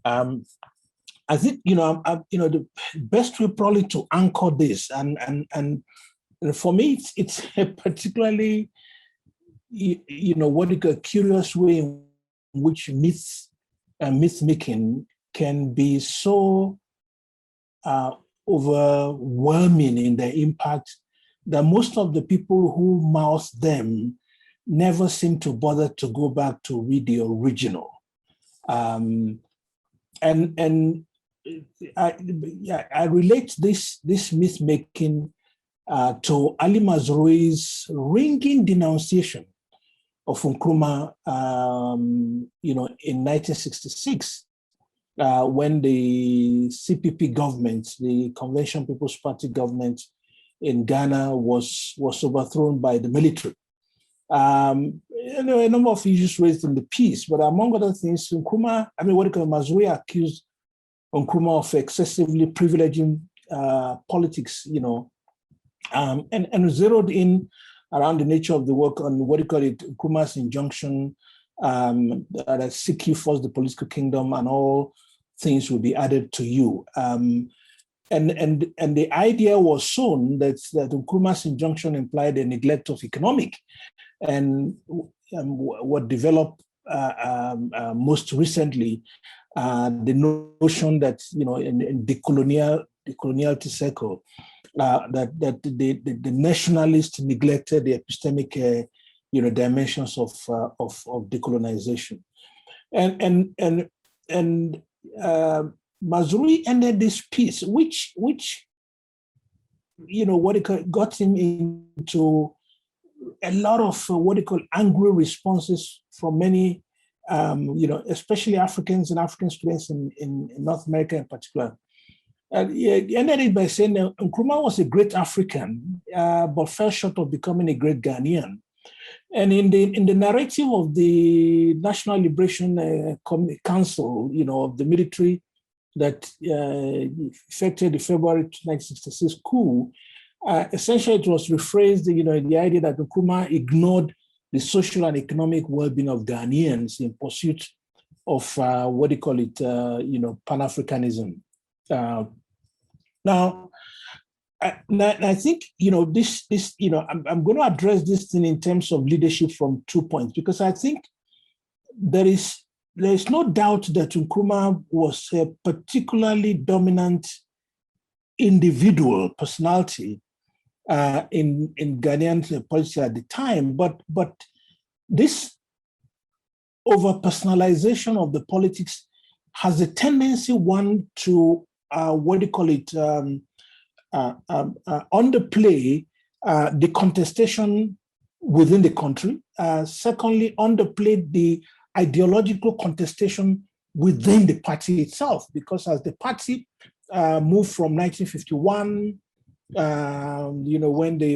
I think, the best way probably to anchor this, and for me, it's a particularly, curious way in which myth making can be so overwhelming in their impact that most of the people who mouth them never seem to bother to go back to read the original. And I relate this myth making to Ali Mazrui's ringing denunciation of Nkrumah, in 1966, when the CPP government, the Convention People's Party government in Ghana, was overthrown by the military. A number of issues raised in the piece, but among other things, Nkrumah, Mazrui accused Nkrumah of excessively privileging politics, and zeroed in around the nature of the work on Nkrumah's injunction that seek you first the political kingdom and all things will be added to you. And the idea was sown that Nkrumah's injunction implied a neglect of economic, and what developed most recently, the notion that in the coloniality circle, that the nationalists neglected the epistemic dimensions of decolonization, and Mazrui ended this piece, which got him into a lot of angry responses from many, especially Africans and African students in North America in particular. He ended it by saying Nkrumah was a great African, but fell short of becoming a great Ghanaian. And in the narrative of the National Liberation Council, of the military that effected the February 1966 coup, essentially it was rephrased, the idea that Nkrumah ignored the social and economic well-being of Ghanaians in pursuit of Pan-Africanism. Now, I think this I'm going to address this thing in terms of leadership from 2 points, because I think there is no doubt that Nkrumah was a particularly dominant individual personality in Ghanaian politics at the time, but this over-personalization of the politics has a tendency, one, to underplay the contestation within the country. Secondly, underplay the ideological contestation within the party itself, because as the party moved from 1951, when the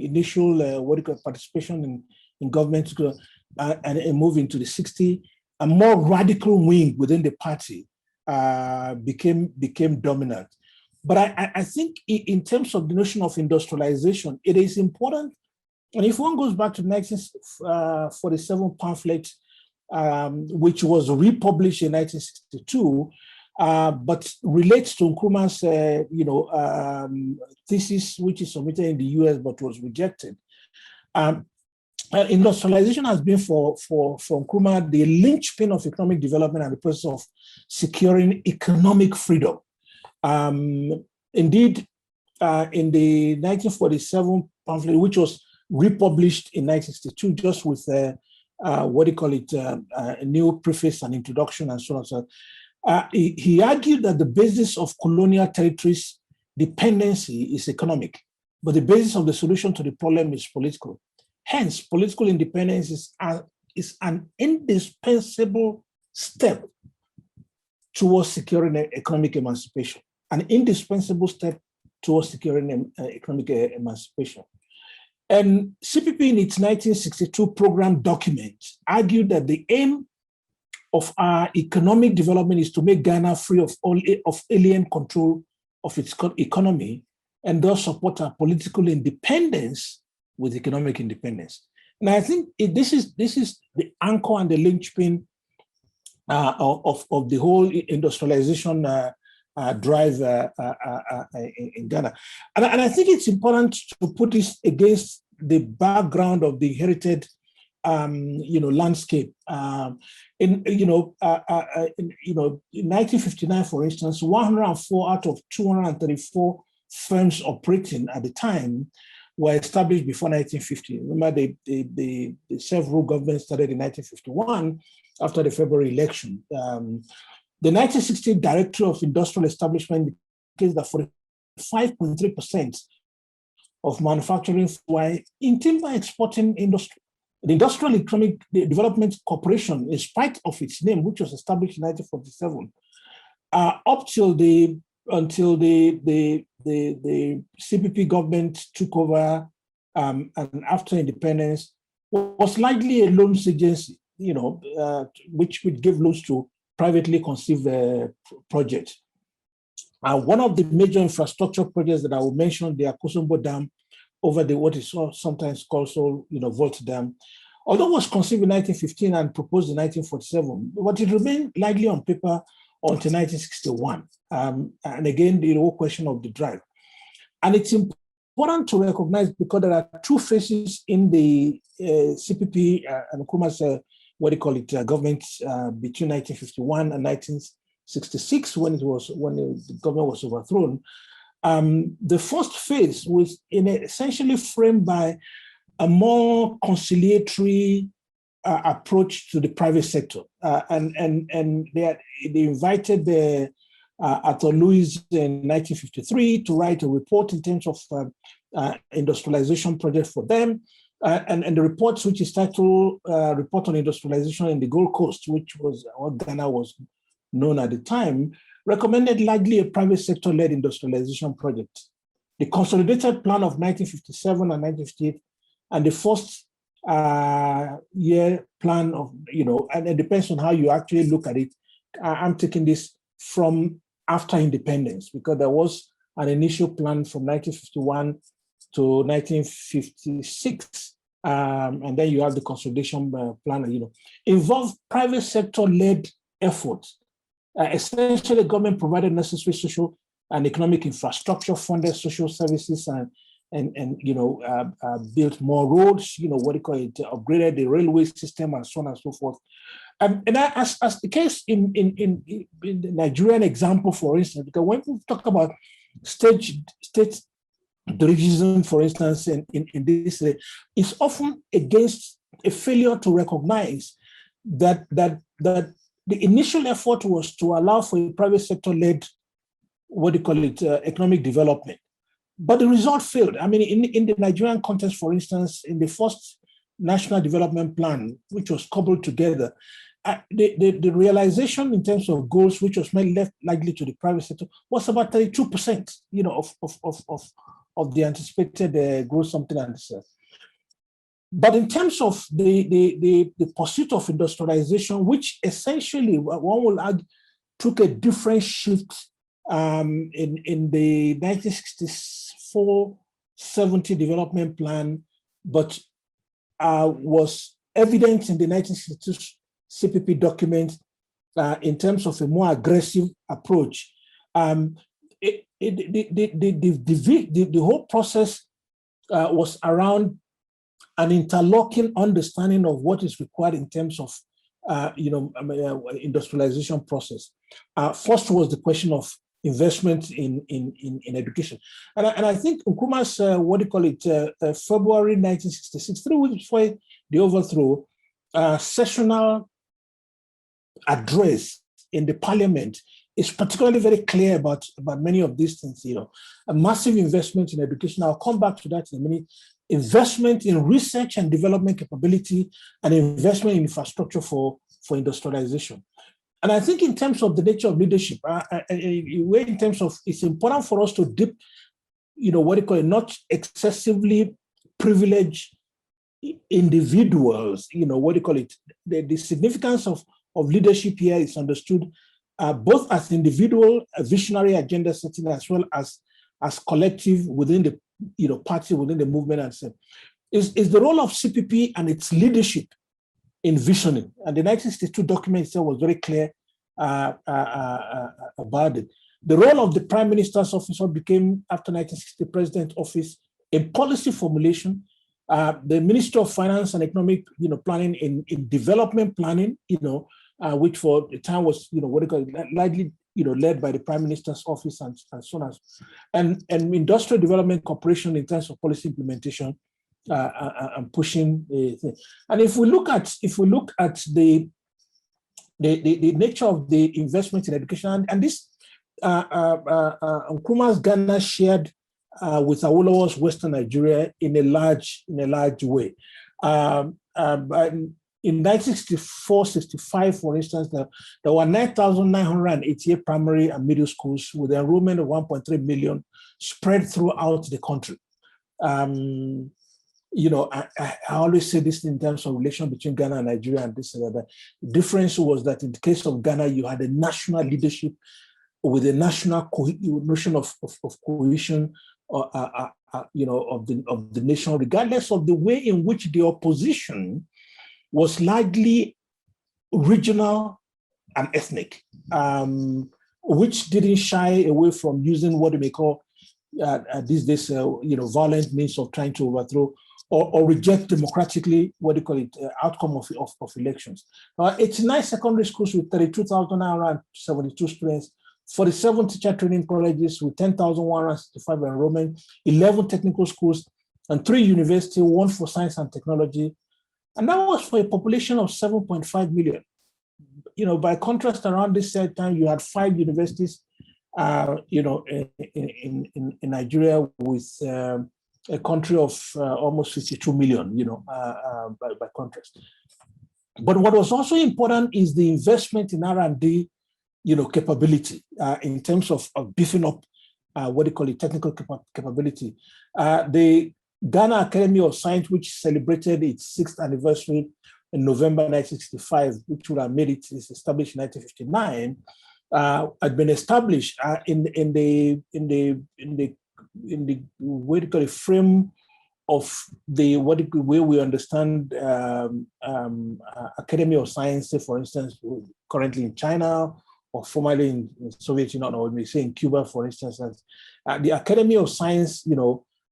initial participation in government and move into the 60s, a more radical wing within the party became dominant. But I think in terms of the notion of industrialization, it is important. And if one goes back to the 1947 pamphlet, which was republished in 1962, but relates to Nkrumah's thesis, which is submitted in the US but was rejected. Industrialization has been for Nkrumah the linchpin of economic development and the process of securing economic freedom. Indeed, in the 1947 pamphlet, which was republished in 1962, just with a new preface and introduction and so on. So, he argued that the basis of colonial territories' dependency is economic, but the basis of the solution to the problem is political. Hence, political independence is an indispensable step towards securing economic emancipation, an indispensable step towards securing economic emancipation. And CPP in its 1962 program document argued that the aim of our economic development is to make Ghana free of alien control of its economy and thus support our political independence with economic independence. And I think this is the anchor and the linchpin of the whole industrialization drive in Ghana. And I think it's important to put this against the background of the inherited landscape. In 1959, for instance, 104 out of 234 firms operating at the time were established before 1950. Remember, the self-rule government started in 1951 after the February election. The 1960 Directory of Industrial Establishment indicates that 45.3% of manufacturing were in timber exporting industry. The Industrial Economic Development Corporation, in spite of its name, which was established in 1947, up until the CPP government took over and after independence, was largely a loans agency, which would give loans to privately conceived projects. One of the major infrastructure projects that I will mention, the Akosombo Dam over what is sometimes called Volt Dam, although it was conceived in 1915 and proposed in 1947, but it remained largely on paper until 1961. And again, the whole question of the drive. And it's important to recognize, because there are two phases in the CPP and Nkrumah's government between 1951 and 1966, when the government was overthrown. The first phase was essentially framed by a more conciliatory approach to the private sector, and they invited Arthur Lewis in 1953 to write a report in terms of industrialization project for them, and the report, which is titled "Report on Industrialization in the Gold Coast," which was what Ghana was known at the time, recommended largely a private sector-led industrialization project. The Consolidated Plan of 1957 and 1958, and the first year plan of, and it depends on how you actually look at it. I'm taking this from after independence, because there was an initial plan from 1951 to 1956, and then you have the consolidation plan, involved private sector-led efforts. Essentially, government provided necessary social and economic infrastructure, funded social services, and built more roads, upgraded the railway system, and so on and so forth. And as the case in the Nigerian example, for instance, because when we talk about state dirigism, for instance, in this, it's often against a failure to recognize that the initial effort was to allow for a private sector-led, economic development. But the result failed. I mean, in the Nigerian context, for instance, in the first National Development Plan, which was cobbled together, the realization in terms of goals, which was left likely to the private sector, was about 32%, of the anticipated growth, something like this. But in terms of the pursuit of industrialization, which essentially one will argue took a different shift in the 1964-70 development plan, but was evident in the 1962 CPP document in terms of a more aggressive approach. The whole process was around an interlocking understanding of what is required in terms of industrialization process. First was the question of investment in education, and I think Nkrumah's February 1966, 3 weeks before the overthrow, sessional address in the parliament is particularly very clear about many of these things. A massive investment in education. I'll come back to that in a minute. Investment in research and development capability, and investment in infrastructure for industrialization. And I think in terms of the nature of leadership, in terms of, it's important for us to dip, not excessively privileged individuals, the significance of leadership here is understood both as individual, visionary agenda setting, as well as collective within the party, within the movement, and so is the role of CPP and its leadership envisioning. And the 1962 document itself was very clear about it. The role of the Prime Minister's officer became, after 1960 President office, in policy formulation. The Ministry of Finance and Economic, planning in development planning, which for the time was, largely, led by the Prime Minister's office and so on, and industrial development cooperation in terms of policy implementation and pushing the thing. And if we look at the nature of the investment in education, and this Nkrumah's Ghana shared with Awolowo's Western Nigeria in a large way. In 1964-65, for instance, there were 9,988 primary and middle schools with an enrollment of 1.3 million spread throughout the country. I always say this in terms of relation between Ghana and Nigeria and this and that. The difference was that in the case of Ghana, you had a national leadership with a national notion of cohesion, of the nation, regardless of the way in which the opposition was largely regional and ethnic, which didn't shy away from using what we may call these days, violent means of trying to overthrow or reject democratically, outcome of elections. 89 secondary schools with 32,972 students, 47 teacher training colleges with 10,165 enrollment, 11 technical schools, and 3 universities, 1 for science and technology. And that was for a population of 7.5 million. By contrast, around this same time, you had 5 universities, in Nigeria with a country of almost 52 million, by contrast. But what was also important is the investment in R&D, capability in terms of beefing up technical capability. The Ghana Academy of Science, which celebrated its 6th anniversary in November 1965, which would have made it established in 1959, had been established in the frame of the way we understand Academy of Science, say, for instance, currently in China, or formerly in Soviet Union, or we say in Cuba, for instance. The Academy of Science,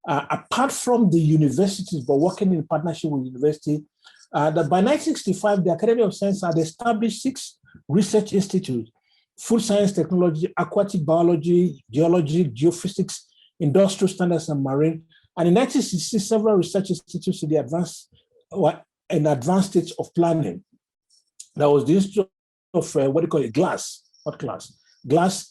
apart from the universities, but working in partnership with university, that by 1965, the Academy of Science had established 6 research institutes: food science, technology, aquatic biology, geology, geophysics, industrial standards, and marine. And in 1960, several research institutes in the advanced stage of planning. There was the Institute of Glass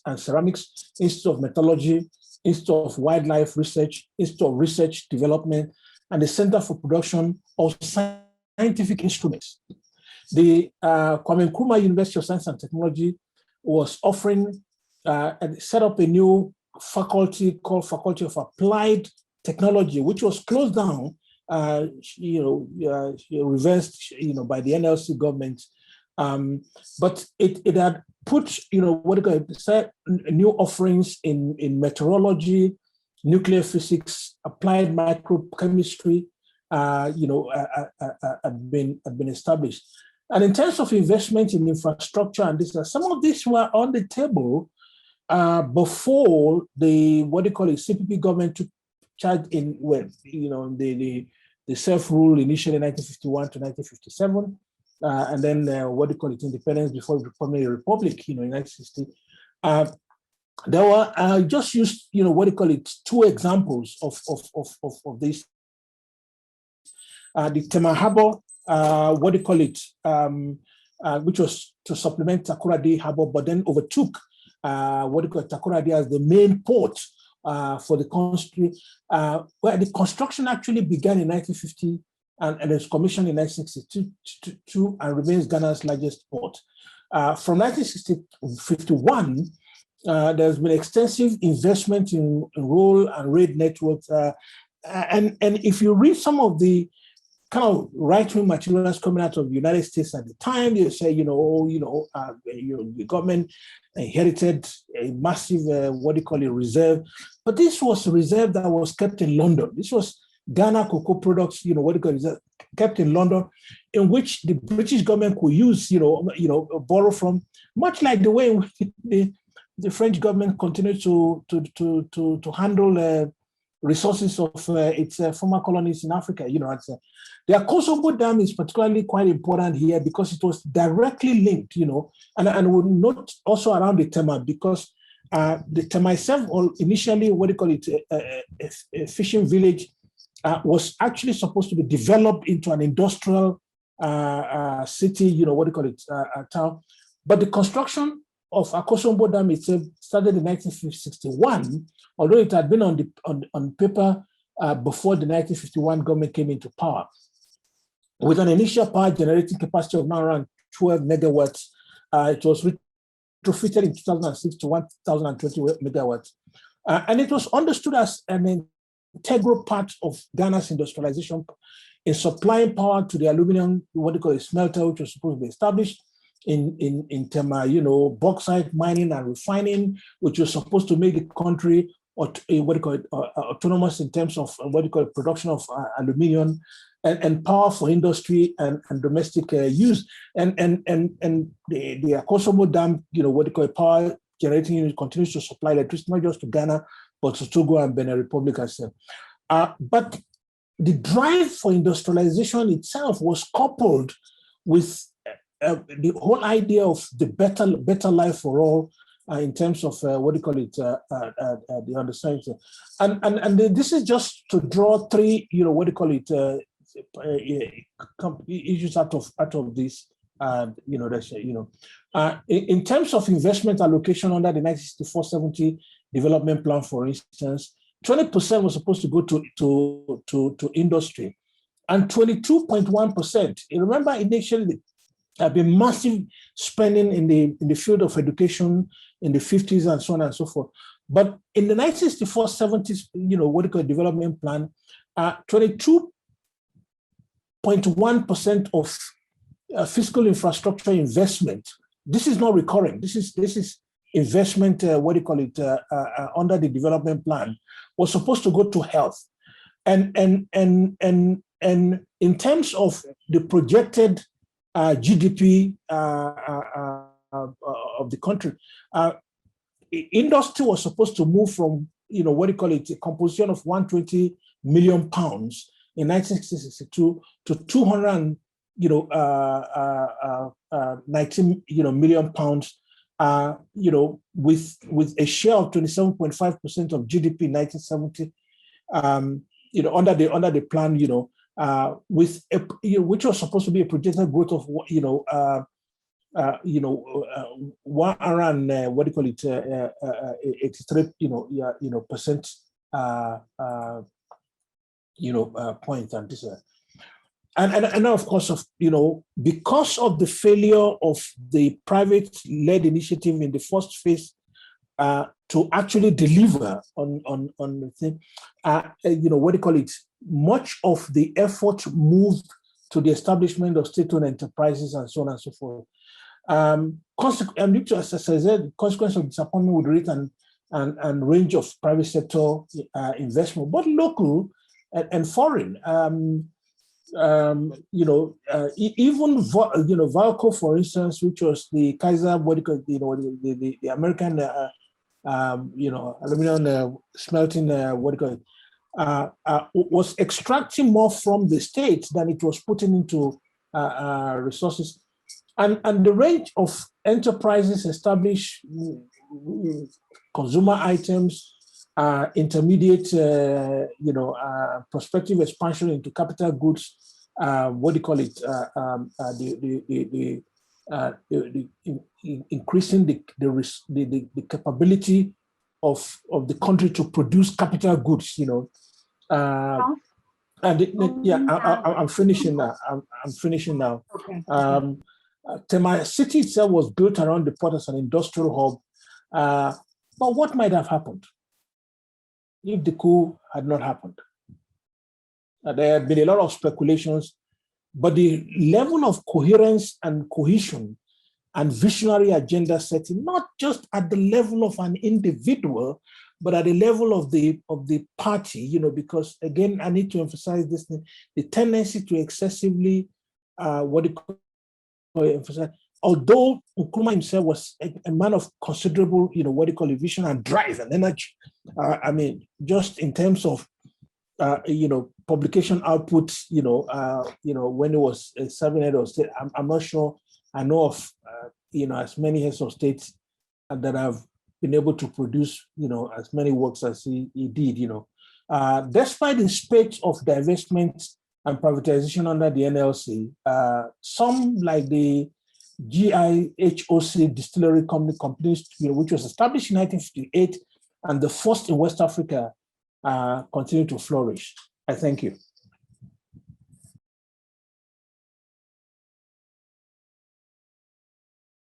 and Ceramics, Institute of Metallurgy, Institute of Wildlife Research, Institute of Research Development, and the Center for Production of Scientific Instruments. The Kwame Nkrumah University of Science and Technology was offering, set up a new faculty called Faculty of Applied Technology, which was closed down, reversed, by the NLC government. But it had put, new offerings in meteorology, nuclear physics, applied microchemistry, had been established. And in terms of investment in infrastructure and this, some of these were on the table before the CPP government took charge in the self-rule initially in 1951 to 1957. And then independence before becoming a republic, in 1960. There were just used, 2 examples of this. The Tema Harbor, which was to supplement Takoradi Harbor, but then overtook Takoradi as the main port for the country, where the construction actually began in 1950. And it was commissioned in 1962 and remains Ghana's largest port. From 1951, there's been extensive investment in rail and rail networks. And if you read some of the kind of right-wing materials coming out of the United States at the time, you say, the government inherited a massive, reserve. But this was a reserve that was kept in London. This was Ghana cocoa products, kept in London, in which the British government could use, borrow from, much like the way in which the French government continued to handle resources of its former colonies in Africa. The Akosombo Dam is particularly quite important here because it was directly linked, and we'll note also around the Tema, because the Tema itself, initially, a fishing village, was actually supposed to be developed into an industrial city, town. But the construction of Akosombo Dam itself started in 1961, although it had been on paper before the 1951 government came into power, with an initial power generating capacity of now around 12 megawatts. It was retrofitted in 2006 to 1,020 megawatts. And it was understood as an integral part of Ghana's industrialization in supplying power to the aluminum, smelter, which was supposed to be established in Tema, bauxite mining and refining, which was supposed to make the country autonomous in terms of production of aluminum and power for industry and domestic use. And the Akosombo Dam, power generating unit continues to supply electricity not just to Ghana, but to Togo and Benin Republic as well. But the drive for industrialization itself was coupled with the whole idea of the better life for all in terms of the understanding. And this is just to draw three, issues out of this. In terms of investment allocation under the 1964-70 development plan, for instance, 20% was supposed to go to industry, and 22.1%. Remember, initially there had been massive spending in the field of education in the 50s and so on and so forth. But in the 1964-70 development plan, 22.1% of fiscal infrastructure investment. This is not recurring. This is investment. Under the development plan was supposed to go to health, and in terms of the projected GDP of the country, industry was supposed to move from a composition of 120 million pounds in 1962 to 219 million pounds, with a share of 27.5% of GDP in 1970, under the plan, with which was supposed to be a projected growth of around 83 percent point, and this and of course because of the failure of the private-led initiative in the first phase to actually deliver on the thing, much of the effort moved to the establishment of state-owned enterprises and so on and so forth. As I said, consequence of disappointment with rate and range of private sector investment, both local and foreign. Even Valco, for instance, which was the Kaiser, the American, aluminum smelting, was extracting more from the state than it was putting into resources, and the range of enterprises established, consumer items, intermediate, prospective expansion into capital goods, increasing the capability of the country to produce capital goods, I'm finishing now. I'm finishing now. Okay. Tema city itself was built around the port as an industrial hub, but what might have happened if the coup had not happened? There have been a lot of speculations, but the level of coherence and cohesion and visionary agenda setting, not just at the level of an individual, but at the level of the party, you know, because again, I need to emphasize this thing, the tendency to excessively emphasize. Although Nkrumah himself was a man of considerable, you know, vision and drive and energy. I mean, just in terms of, you know, publication output, you know, when he was serving head of state, I'm not sure. I know of, you know, as many heads of states that have been able to produce, you know, as many works as he did, you know. Despite the spate of divestment and privatization under the NLC, some like the GIHOC distillery companies, you know, which was established in 1958 and the first in West Africa, continue to flourish. I thank you.